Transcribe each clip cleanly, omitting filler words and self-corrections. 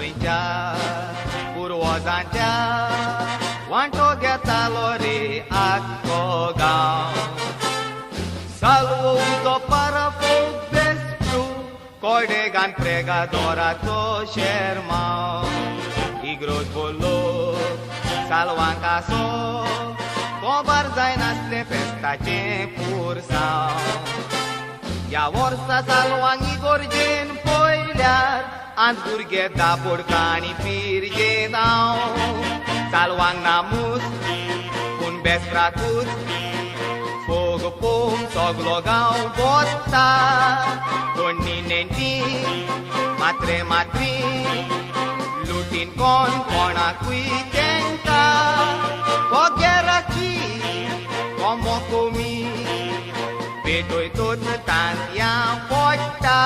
nointea, urozantea, wantogheta lori accogau. Saluto para foc despru, cordegan pregadora to shermau. Igros bolok, salwan caso, cobar zainasle festa ce pursau. Ya vorsa salwan igor gen poilear, Ansburge da burcani pirge dau. Salwan namus, un bespracut, fogo pom soglogau botta. Donni nenti, matre matri, lutin con qui tenta. Foghera chi, como comi, pedoi tot tantia botta.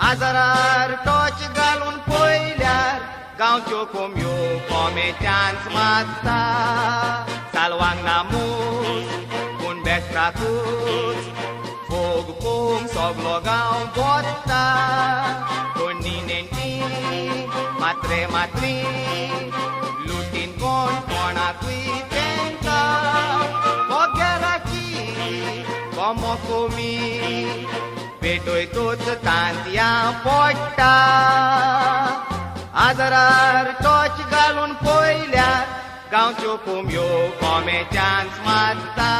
Azarar toci galun poilear, gaucho comiu cometians mata. Salwang namus, un bestratus, fogo pom soglogau botta. Doninenti, matre matri, lutin con qui tenta. Foghera chi, como comi, pedoi tot tantia botta. Azarar toci galun poilear, gaucho comiu cometians mata.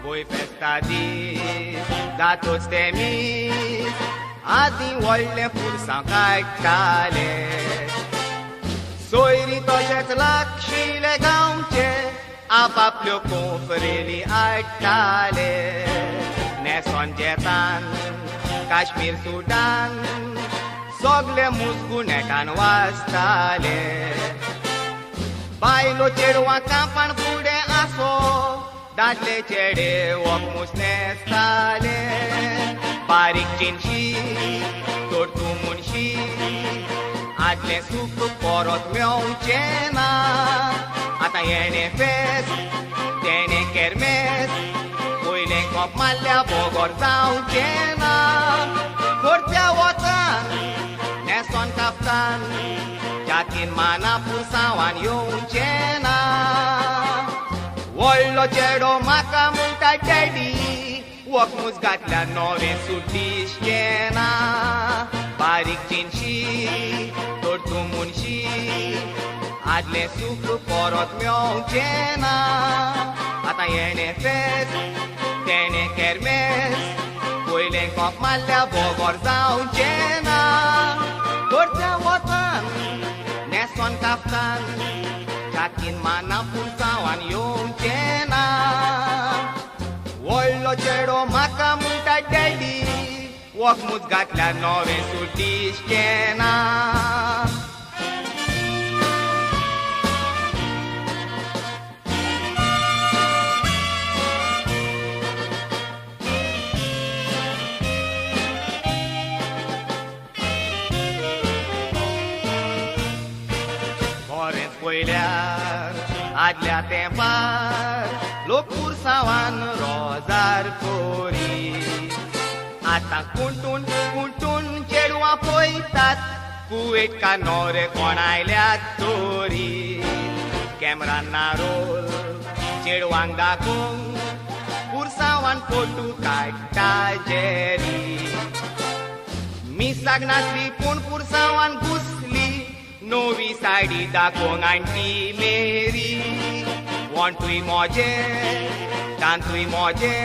Voi festa dis, da toți temis, azi oile pursa caicale. Soiri toșet lac și legaunce, apa plio confreli altale. Neson Getan, Kashmir Sudan, sogle musgunecan wastale. Bailo cerua campan fude aso, dadle cere ok musnestale. Barik cinși, tortumun și, adle sucru porot meu cena. Ata ene fest, tene kermes, uile cop malea bogor sau cena. Curtea otan, neson captan, jatin mana pursawan yung cena. Wollo cero maka multa dedi, wak musgat la nove sutish cena. Barik cinși, tortumun și, adle sucru porot meu cena. Ata ene fest, tene kermes, uile cop malea bogor sau cena. Curtea otan, neson captan, jatin mana pursawan yung cena. Wollo cero maka multa dedi, wak musgat la nove sutish cena. Spoiler, adlea tempar, locuri sawan rozar cori. Ata cuntun ceru apoitat, cuet canore conailea tori. Camera narol, ceru angdacung, pursawan potu tajeri. Misag nasri pun pursawan gusli, novi sadi da kong anti Mary. Want to moje, dan to moje,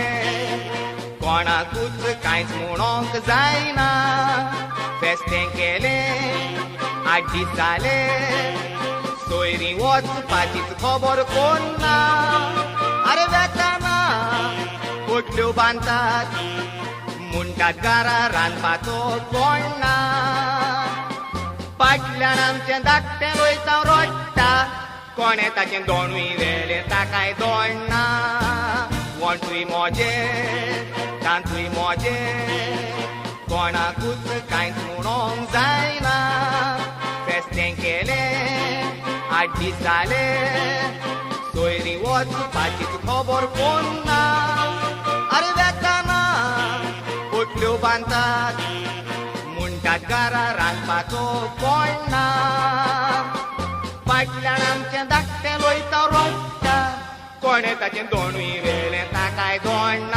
kona kut kains munong zaina. Festen kele, adi sale, soiri wat patit khobor konna. Are vetana, putlu bantat, mundat gararan patot konna. Paglanam cendacte lui sau rotta, coneta cen donui vele tacai donna. Want to moje, dan to moje, kona kut kains munong zaina. Festen kele, adi sale, सोयरी वचपाचीच खबर कोण ना अरे वेताना पोटल्यो बांदतात म्हणटात घरा रांदपाचो कोण ना फाटल्यान आमचें धाकटें लोयता रोडटा कोणें ताचें दोणूय वेलें ताकाय दोण